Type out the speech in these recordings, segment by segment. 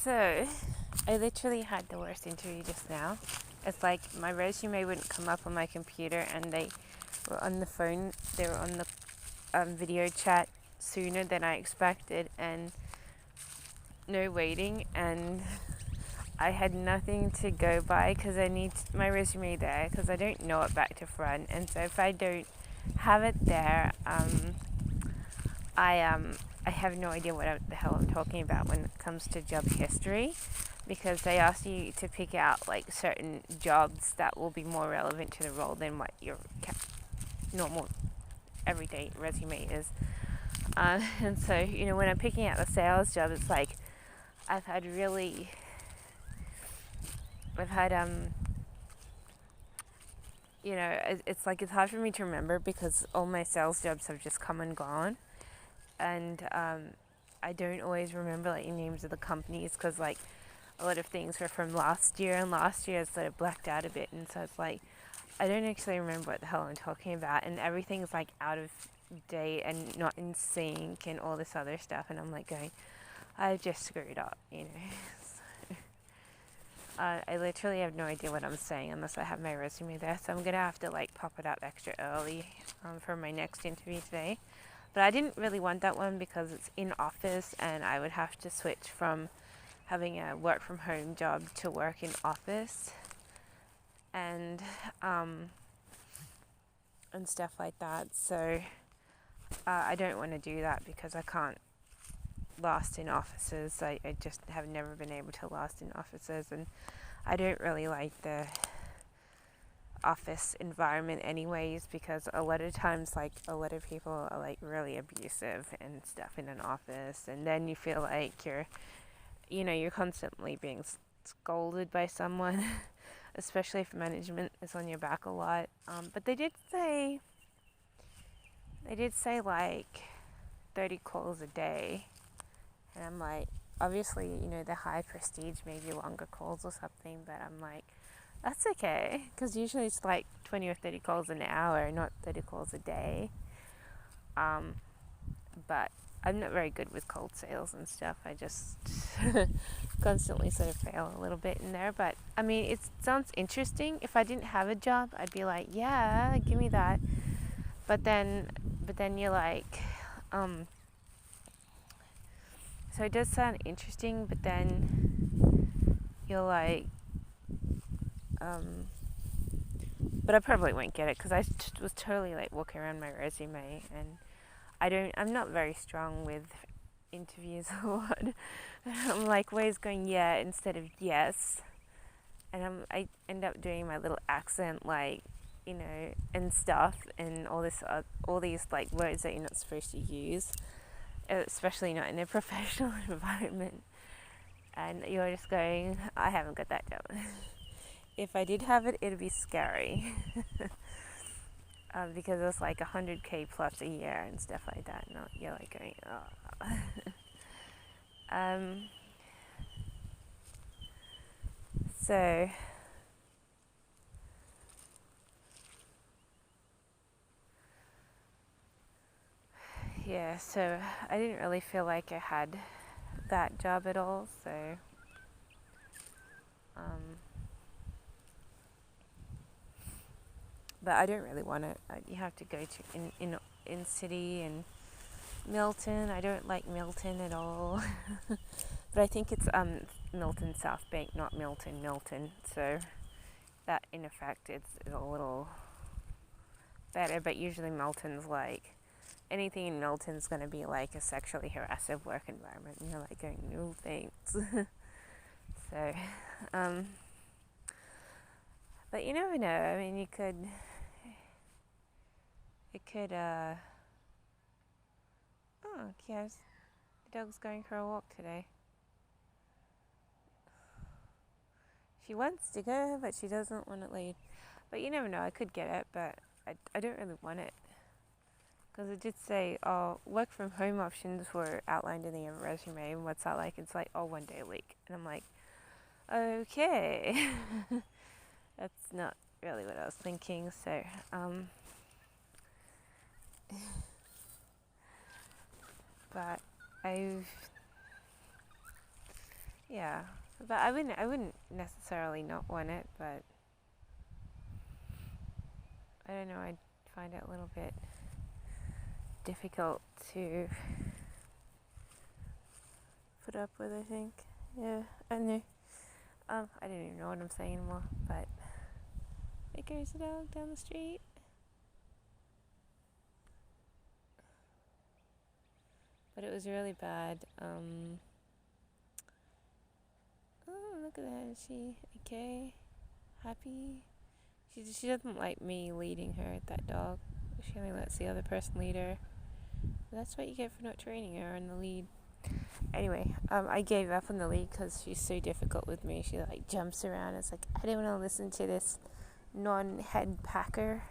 So, I literally had the worst interview just now. It's like my resume wouldn't come up on my computer, and they were on the phone, they were on the video chat sooner than I expected, and no waiting, and I had nothing to go by because I need my resume there because I don't know it back to front, and so if I don't have it there, I have no idea what the hell I'm talking about when it comes to job history, because they ask you to pick out like certain jobs that will be more relevant to the role than what your normal everyday resume is. And so, when I'm picking out the sales job, it's like I've had it's like it's hard for me to remember because all my sales jobs have just come and gone, and I don't always remember like the names of the companies because like a lot of things were from last year, and last year sort of blacked out a bit, and so it's like I don't actually remember what the hell I'm talking about, and everything's like out of date and not in sync and all this other stuff, and I'm like going, I've just screwed up, So, I literally have no idea what I'm saying unless I have my resume there, so I'm gonna have to like pop it up extra early for my next interview today. But I didn't really want that one because it's in office, and I would have to switch from having a work from home job to work in office, and stuff like that. So I don't want to do that because I can't last in offices. I just have never been able to last in offices, and I don't really like the office environment anyways, because a lot of times like a lot of people are like really abusive and stuff in an office, and then you feel like you're constantly being scolded by someone especially if management is on your back a lot. But they did say like 30 calls a day, and I'm like, obviously the high prestige maybe longer calls or something, but I'm like, that's okay, because usually it's like 20 or 30 calls an hour, not 30 calls a day. But I'm not very good with cold sales and stuff. I just constantly sort of fail a little bit in there. But I mean, it sounds interesting. If I didn't have a job, I'd be like, yeah, give me that. But then you're like, so it does sound interesting, but then you're like, but I probably won't get it because I was totally like walking around my resume, and I'm not very strong with interviews a lot. I'm like always going yeah instead of yes, and I end up doing my little accent like, and stuff, and all these like words that you're not supposed to use, especially not in a professional environment. And you're just going, I haven't got that job. If I did have it, it'd be scary. Because it's like 100K plus a year and stuff like that. And you're like going, oh. So yeah, so I didn't really feel like I had that job at all. So but I don't really want it. You have to go to in city and Milton. I don't like Milton at all. But I think it's Milton South Bank, not Milton. So that in effect it's a little better. But usually Milton's like, anything in Milton's going to be like a sexually harassive work environment. And you're like going, no thanks. So, but you never know. I mean, it could, oh, yes, the dog's going for a walk today. She wants to go, but she doesn't want to lead. But you never know, I could get it, but I don't really want it. Because it did say, work from home options were outlined in the resume, and what's that like? It's like, 1 day a week. And I'm like, okay. That's not really what I was thinking, so, but Yeah, but I wouldn't necessarily not want it, but I don't know. I find it a little bit difficult to put up with. I think. Yeah, I know. I don't even know what I'm saying anymore. But there goes the dog down the street. But it was really bad. Oh, look at that. Is she okay? Happy? She doesn't like me leading her, that dog. She only lets the other person lead her. That's what you get for not training her on the lead. Anyway, I gave up on the lead because she's so difficult with me. She like jumps around. It's like, I don't want to listen to this non-head packer.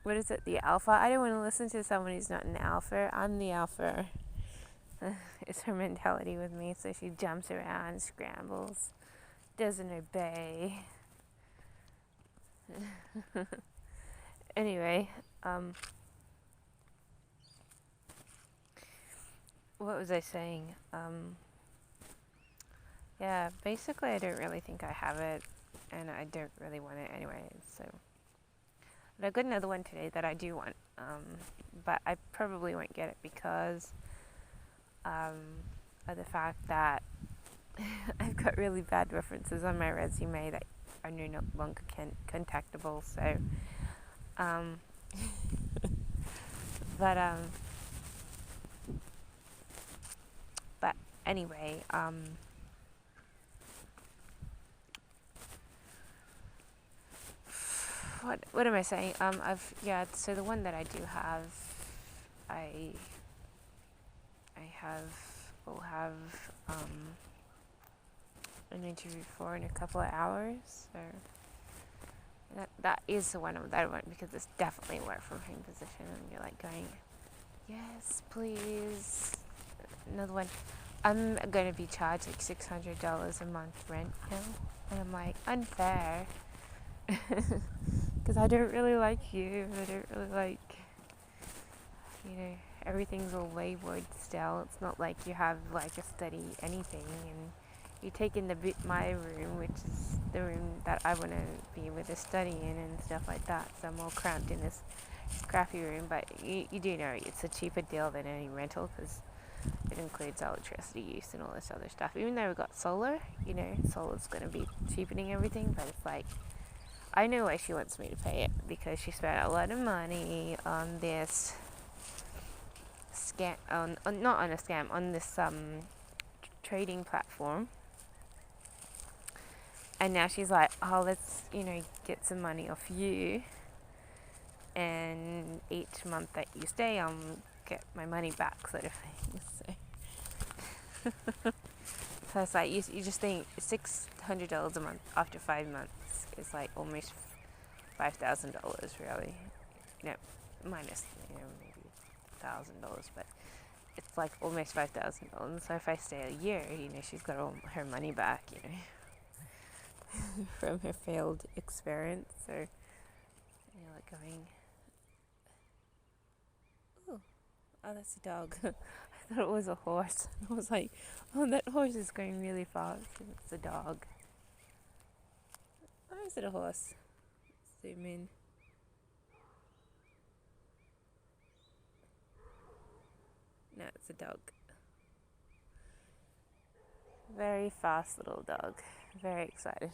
What is it? The alpha? I don't want to listen to someone who's not an alpha. I'm the alpha. It's her mentality with me. So she jumps around, scrambles, doesn't obey. Anyway, what was I saying? Yeah, basically I don't really think I have it, and I don't really want it anyway, so. But I got another one today that I do want, but I probably won't get it because of the fact that I've got really bad references on my resume that are no longer contactable, so, but anyway, what am I saying? So the one that I do have, I will have an interview for in a couple of hours. So that is the one that I want because it's definitely a work from home position, and you're like going, yes, please. Another one. I'm going to be charged like $600 a month rent now, and I'm like, unfair. Because I don't really like you. I don't really like, everything's all labeled still. It's not like you have like a study anything, and you take in my room, which is the room that I want to be with a study in and stuff like that. So I'm all cramped in this scrappy room, but you do know it's a cheaper deal than any rental because it includes electricity use and all this other stuff. Even though we've got solar, solar's going to be cheapening everything, but it's like, I know why she wants me to pay it because she spent a lot of money on this scam, not on a scam, on this trading platform. And now she's like, oh, let's, get some money off you. And each month that you stay, I'll get my money back, sort of thing. So it's like, you just think $600 a month after 5 months is like almost $5,000, really. Minus, maybe $1,000, but it's like almost $5,000. So if I stay a year, she's got all her money back, from her failed experience. So, like going, oh, that's a dog. I thought it was a horse. I was like, oh, that horse is going really fast. It's a dog. Or is it a horse? Zoom in. No, it's a dog. Very fast little dog. Very excited.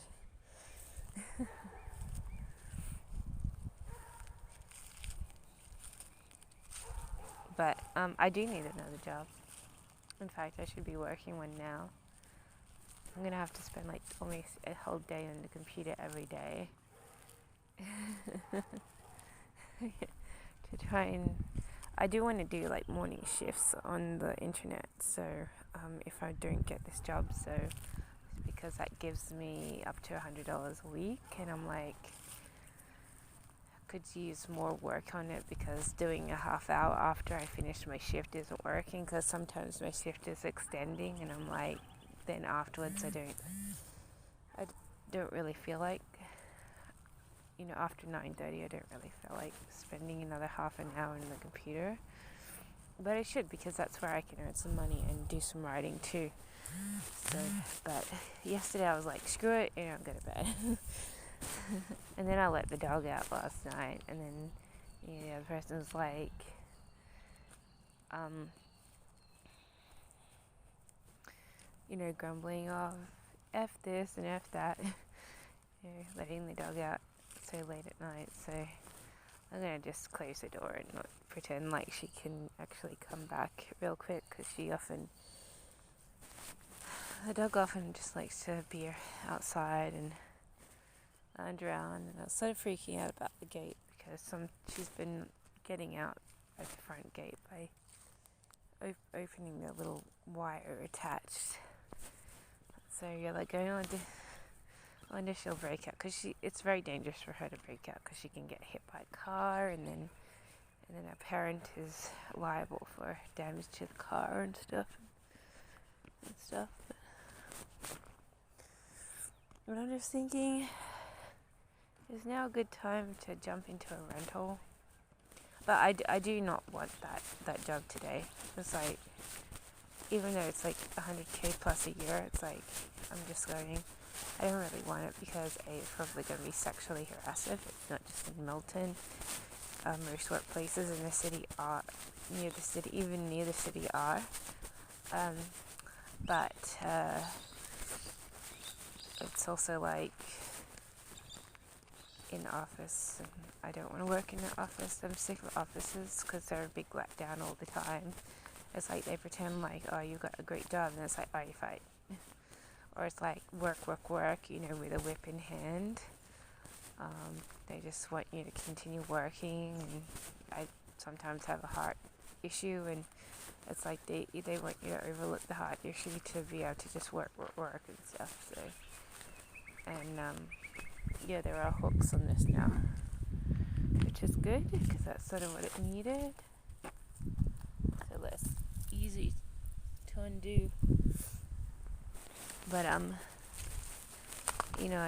But I do need another job. In fact, I should be working one now. I'm going to have to spend like almost a whole day on the computer every day to try and... I do want to do like morning shifts on the internet, so if I don't get this job, so because that gives me up to $100 a week, and I'm like, could use more work on it because doing a half hour after I finish my shift isn't working because sometimes my shift is extending, and I'm like, then afterwards I don't really feel like, after 9:30 I don't really feel like spending another half an hour on the computer. but I should, because that's where I can earn some money and do some writing too. So, but yesterday I was like, screw it, and I'm going to bed. And then I let the dog out last night, and then the person was like, grumbling, oh, F this and F that, letting the dog out so late at night. So I'm going to just close the door and not pretend like she can actually come back real quick, because the dog often just likes to be outside and lounge around, and I was sort of freaking out about the gate, because she's been getting out at the front gate by opening the little wire attached. So you're like going on to, I wonder if she'll break out, because it's very dangerous for her to break out, because she can get hit by a car, and then a parent is liable for damage to the car and stuff. But I'm just thinking, is now a good time to jump into a rental? But I do not want that job today. It's like, even though it's like 100K plus a year, it's like, I'm just going, I don't really want it, because it's probably going to be sexually harassive. It's not just in Milton. Most workplaces in the city are, near the city are. But it's also like in office, and I don't want to work in an office. I'm sick of offices, because they're a big letdown all the time. It's like they pretend like, oh, you got a great job, and it's like, oh, you fight. Or it's like work, with a whip in hand. They just want you to continue working, and I sometimes have a heart issue, and it's like they want you to overlook the heart issue to be able to just work and stuff. So, and there are hooks on this now, which is good, because that's sort of what it needed. So less easy to undo. But I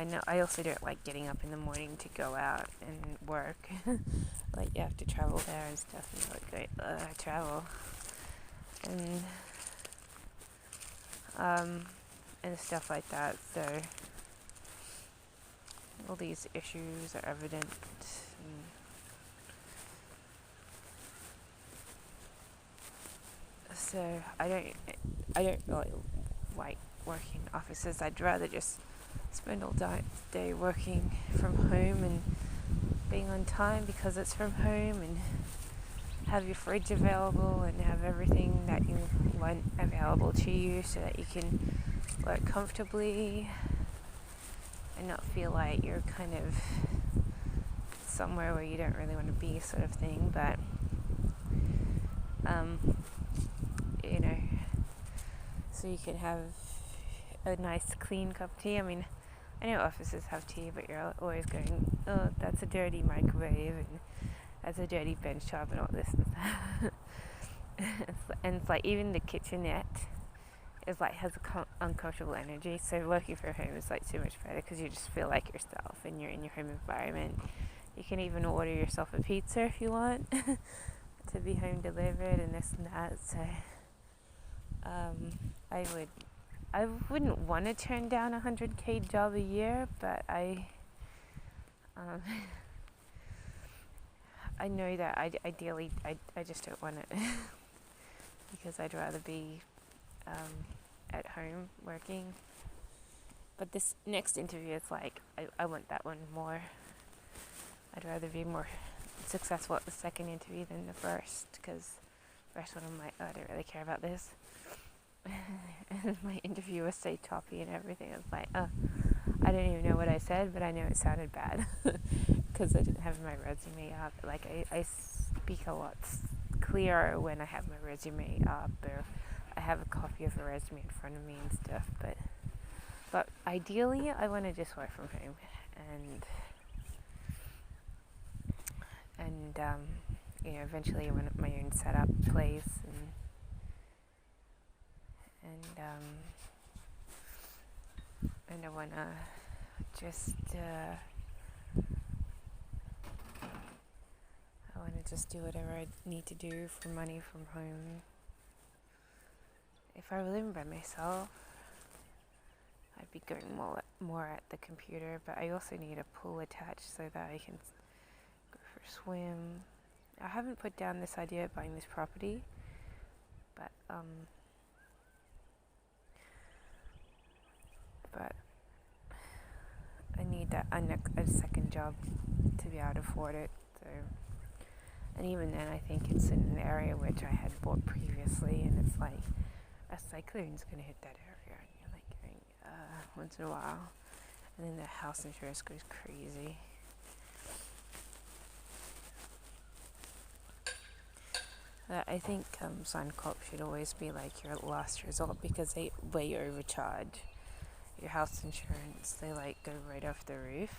know I also don't like getting up in the morning to go out and work. Like, you have to travel there and stuff, and you're like, great, I travel. And stuff like that. So all these issues are evident. So I don't really like working in offices. I'd rather just spend all day working from home and being on time, because it's from home, and have your fridge available and have everything that you want available to you, so that you can work comfortably and not feel like you're kind of somewhere where you don't really want to be, sort of thing. But so you can have a nice clean cup of tea. I mean, I know offices have tea, but you're always going, oh, that's a dirty microwave, and that's a dirty bench top, and all this and that. And it's like, even the kitchenette is like, has uncomfortable energy. So working from home is like so much better, because you just feel like yourself, and you're in your home environment. You can even order yourself a pizza if you want to be home delivered, and this and that. So I wouldn't want to turn down a 100K job a year, but I know that ideally I just don't want it, because I'd rather be at home working. But this next interview is like, I want that one more. I'd rather be more successful at the second interview than the first, because the first one I'm like, oh, I don't really care about this. And my interview was so toppy and everything. I was like, oh, I don't even know what I said, but I know it sounded bad, because I didn't have my resume up. Like, I speak a lot clearer when I have my resume up, or I have a copy of a resume in front of me and stuff. But ideally, I want to just work from home, and eventually I want my own setup place, and I want to just want to just do whatever I need to do for money from home. If I were living by myself, I'd be going more at the computer, but I also need a pool attached so that I can go for a swim. I haven't put down this idea of buying this property, but I need a second job to be able to afford it. So, and even then, I think it's in an area which I had bought previously, and it's like a cyclone's going to hit that area, and you're like going once in a while, and then the house insurance goes crazy. I think Suncorp should always be like your last resort because they way overcharge your house insurance. They like go right off the roof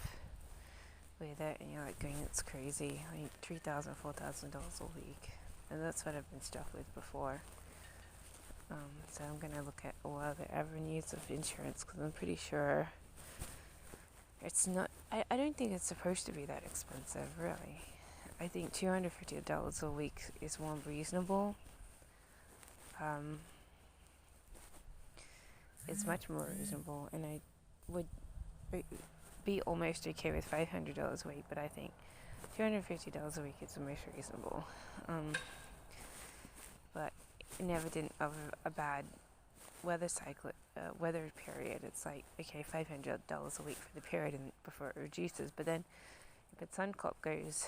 with it, and you're like going, it's crazy. Like $3,000, $4,000 a week, and that's what I've been stuck with before. So I'm gonna look at all other avenues of insurance because I'm pretty sure it's not. I don't think it's supposed to be that expensive, really. I think $250 a week is more reasonable. It's much more reasonable, and I would be almost okay with $500 a week, but I think $250 a week is the most reasonable. But never did of a bad weather period. It's like, okay, $500 a week for the period and before it reduces, but then if Suncorp goes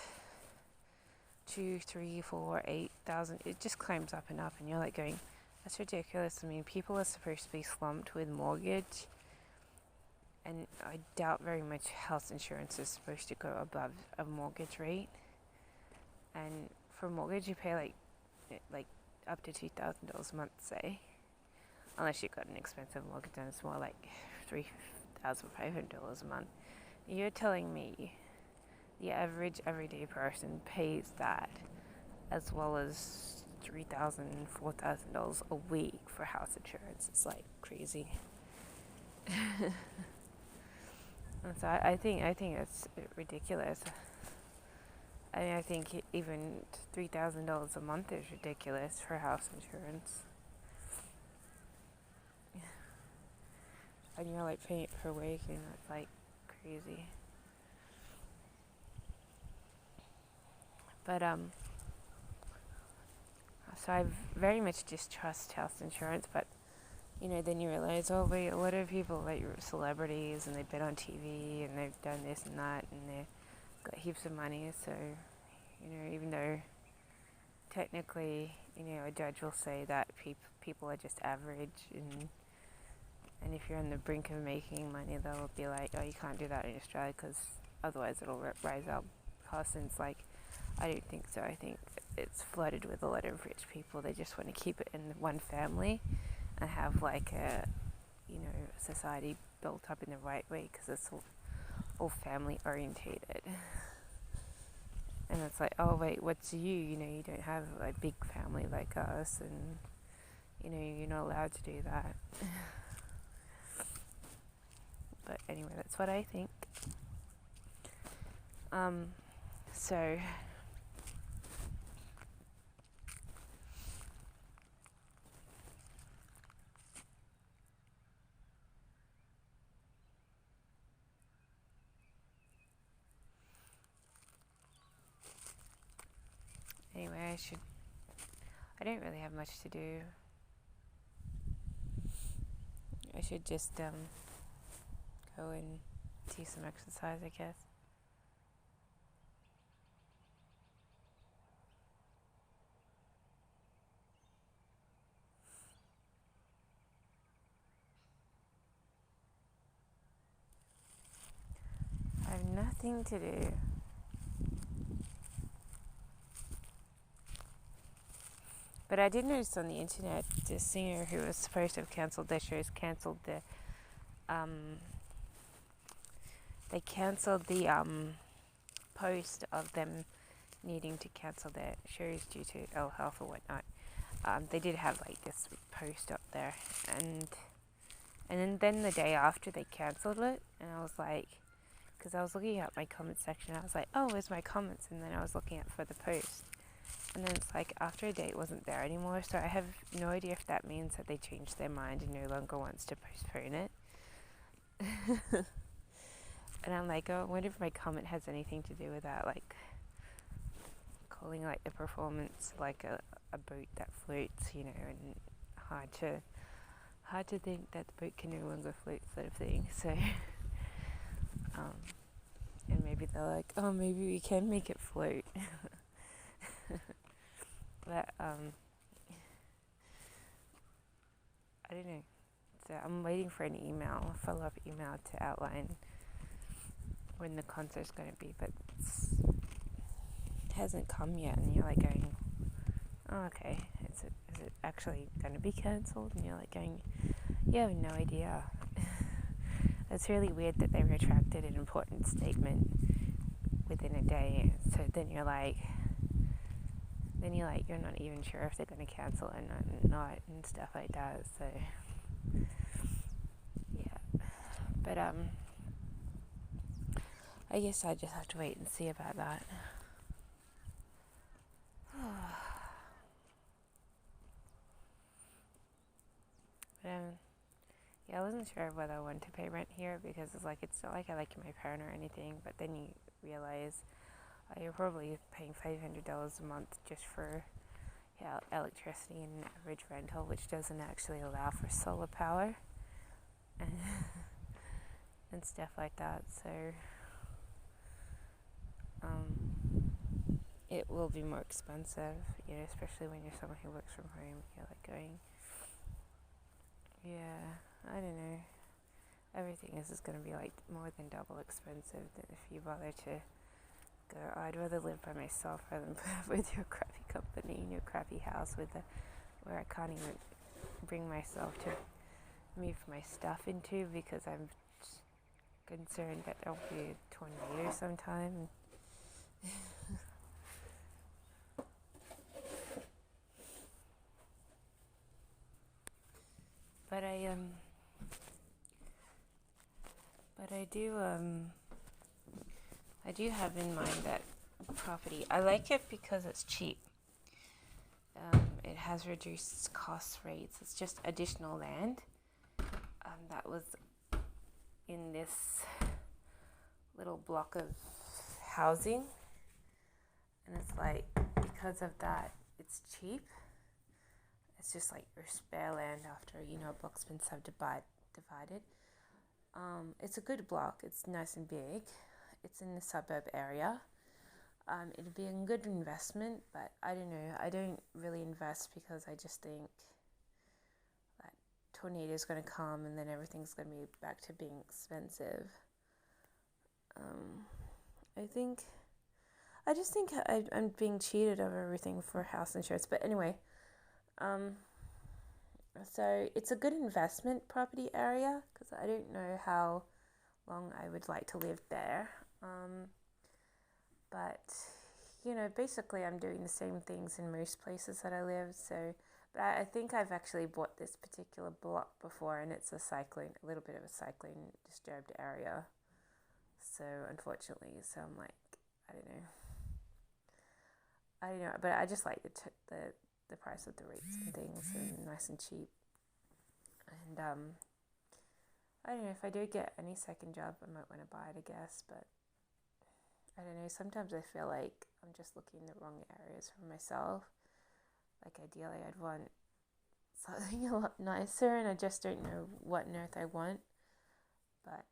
2, 3, 4, 8,000, it just climbs up and up, and you're like going, that's ridiculous. I mean, people are supposed to be slumped with mortgage, and I doubt very much health insurance is supposed to go above a mortgage rate. And for mortgage, you pay like up to $2,000 a month, say, unless you've got an expensive mortgage, and it's more like $3,500 a month. You're telling me the average everyday person pays that, as well as $3,000, $4,000 a week for house insurance. It's like crazy. And so I think it's ridiculous. I think even $3,000 a month is ridiculous for house insurance. And you're like paying it per week, and it's like crazy. But so I very much distrust health insurance, but then you realize, oh wait, a lot of people like celebrities, and they've been on TV, and they've done this and that, and they've got heaps of money. So, even though technically, a judge will say that people are just average, and if you're on the brink of making money, they'll be like, oh, you can't do that in Australia because otherwise it'll rise up costs. And it's like, I don't think so. I think it's flooded with a lot of rich people. They just want to keep it in one family and have like a society built up in the right way because it's all family orientated. And it's like, oh wait, what's you? You don't have a big family like us, and you're not allowed to do that. But anyway, that's what I think. So anyway, I don't really have much to do. I should just go and do some exercise, I guess. I have nothing to do. But I did notice on the internet, the singer who was supposed to have cancelled their shows cancelled the post of them needing to cancel their shows due to ill health or whatnot. They did have like this post up there, and then the day after they cancelled it, and I was like, because I was looking at my comment section. I was like, oh, where's my comments? And then I was looking at for the post. And then it's like after a date wasn't there anymore. So I have no idea if that means that they changed their mind and no longer wants to postpone it. And I'm like, oh, I wonder if my comment has anything to do with that. Like calling like the performance like a boat that floats, you know, and hard to think that the boat can no longer float sort of thing. So and maybe they're like, oh, maybe we can make it float. But I don't know. So I'm waiting for an email, a follow-up email to outline when the concert's going to be, but it hasn't come yet, and you're like going, oh, okay, is it actually going to be cancelled? And you're like going, you have no idea. It's really weird that they retracted an important statement within a day, so then you're not even sure if they're going to cancel it or not and stuff like that. So yeah, but I guess I just have to wait and see about that. But yeah, I wasn't sure whether I wanted to pay rent here because it's not like I like my parent or anything. But then you realize you're probably paying $500 a month just for electricity and average rental, which doesn't actually allow for solar power and and stuff like that. So it will be more expensive, you know, especially when you're someone who works from home. You're like going, yeah, I don't know. Everything is going to be like more than double expensive than if you bother to go. Oh, I'd rather live by myself rather than put up with your crappy company in your crappy house where I can't even bring myself to move my stuff into because I'm concerned that there'll be a tornado sometime. But I do have in mind that property. I like it because it's cheap. It has reduced cost rates. It's just additional land that was in this little block of housing, and it's like because of that, it's cheap. It's just like your spare land after a block's been divided. It's a good block. It's nice and big. It's in the suburb area. It'd be a good investment, but I don't know. I don't really invest because I just think that tornado's going to come and then everything's going to be back to being expensive. I just think I'm being cheated of everything for house insurance. But anyway, so it's a good investment property area because I don't know how long I would like to live there. But basically I'm doing the same things in most places that I live. So, but I think I've actually bought this particular block before, and it's a little bit of a cyclone disturbed area. So unfortunately, I'm like, I don't know, but I just like the price of the rates and things, and nice and cheap. And I don't know, if I do get any second job, I might want to buy it, I guess. But I don't know, sometimes I feel like I'm just looking in the wrong areas for myself. Like ideally I'd want something a lot nicer, and I just don't know what on earth I want. But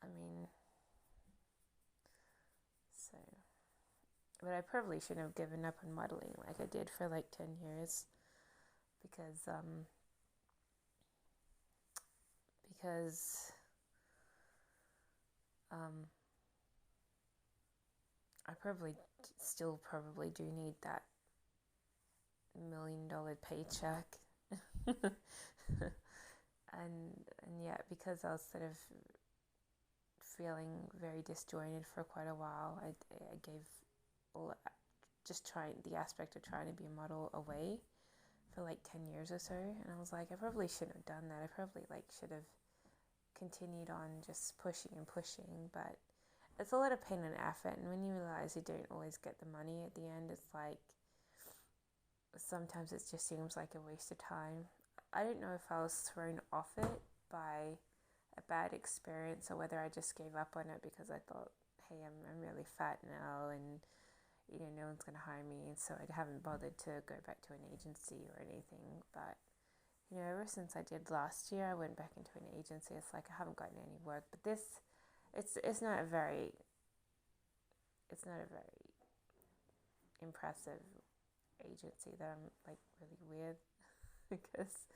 I mean, so, but I probably shouldn't have given up on modeling like I did for like 10 years because I still do need that $1 million paycheck. and yeah, because I was sort of feeling very disjointed for quite a while, I gave the aspect of trying to be a model away for like 10 years or so, and I was like, I probably shouldn't have done that. I probably should have continued on just pushing and pushing, but it's a lot of pain and effort, and when you realize you don't always get the money at the end, it's like sometimes it just seems like a waste of time. I don't know if I was thrown off it by a bad experience or whether I just gave up on it because I thought, hey, I'm really fat now and no one's going to hire me, and so I haven't bothered to go back to an agency or anything. But ever since I did last year, I went back into an agency. It's like I haven't gotten any work, but it's not a very impressive agency that I'm like really with because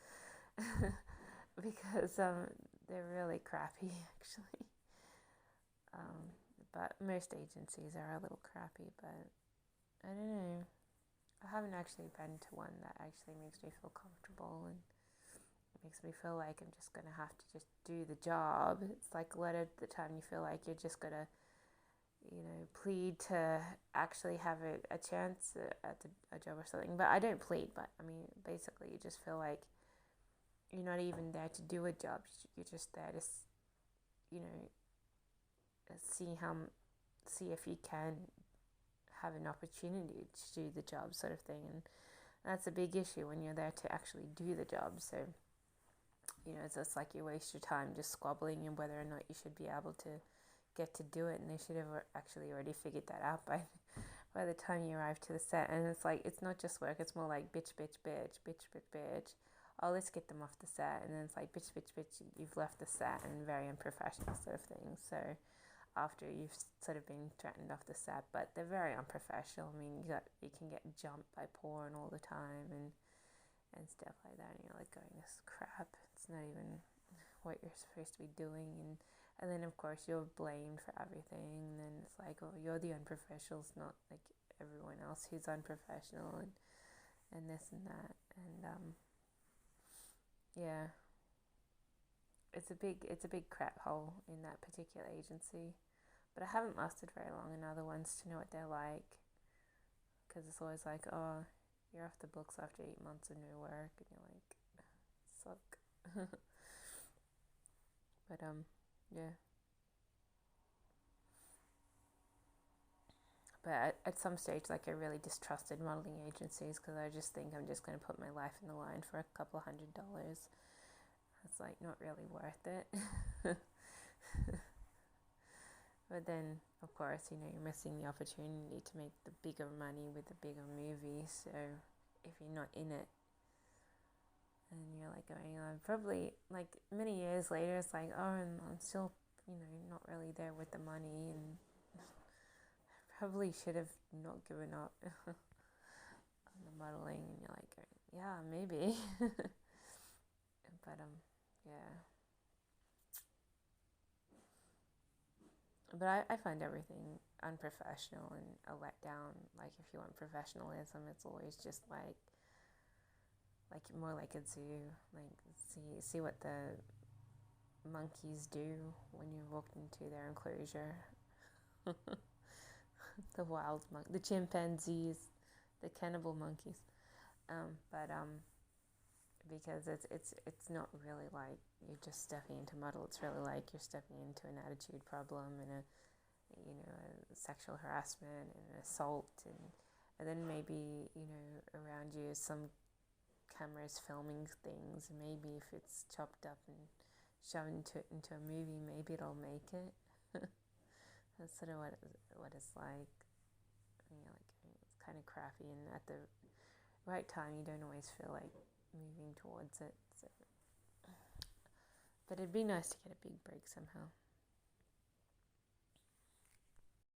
they're really crappy actually. But most agencies are a little crappy, but I don't know. I haven't actually been to one that actually makes me feel comfortable and makes me feel like I'm just gonna have to just do the job. It's like a lot of the time you feel like you're just gonna, plead to actually have a chance at a job or something. But I don't plead, but I mean, basically, you just feel like you're not even there to do a job. You're just there to, you know, see if you can have an opportunity to do the job, sort of thing. And that's a big issue when you're there to actually do the job. So, it's just like you waste your time just squabbling and whether or not you should be able to get to do it, and they should have actually already figured that out by the time you arrive to the set. And it's like, it's not just work, it's more like bitch, bitch, bitch, bitch, bitch, bitch. Oh, let's get them off the set. And then it's like bitch, bitch, bitch, you've left the set, and very unprofessional sort of thing. So after you've sort of been threatened off the set, but they're very unprofessional. I mean, you can get jumped by porn all the time and stuff like that, and you're like going, this crap, it's not even what you're supposed to be doing. And then of course you're blamed for everything, and then it's like, oh, you're the unprofessionals, not like everyone else who's unprofessional, and this and that. And yeah, it's a big crap hole in that particular agency. But I haven't lasted very long in other ones to know what they're like, because it's always like, oh, you're off the books after 8 months of no work, and you're like, suck. But yeah. But at some stage, like, I really distrusted modeling agencies because I just think I'm just going to put my life in the line for a couple $100. It's like not really worth it. But then, of course, you're missing the opportunity to make the bigger money with the bigger movie. So if you're not in it, and you're like going on, probably like many years later, it's like, oh, I'm still, not really there with the money, and probably should have not given up on the modeling. And you're like, yeah, maybe. But yeah. But I find everything unprofessional and a letdown. Like, if you want professionalism, it's always just like more like a zoo. Like, see what the monkeys do when you walk into their enclosure. The wild the chimpanzees, the cannibal monkeys. But because it's not really like you're just stepping into model. It's really like you're stepping into an attitude problem and a sexual harassment and an assault, and then maybe around you some cameras filming things. Maybe if it's chopped up and shown into a movie, maybe it'll make it. That's sort of what it's like. It's kind of crappy, and at the right time, you don't always feel like moving towards it. So. But it'd be nice to get a big break somehow.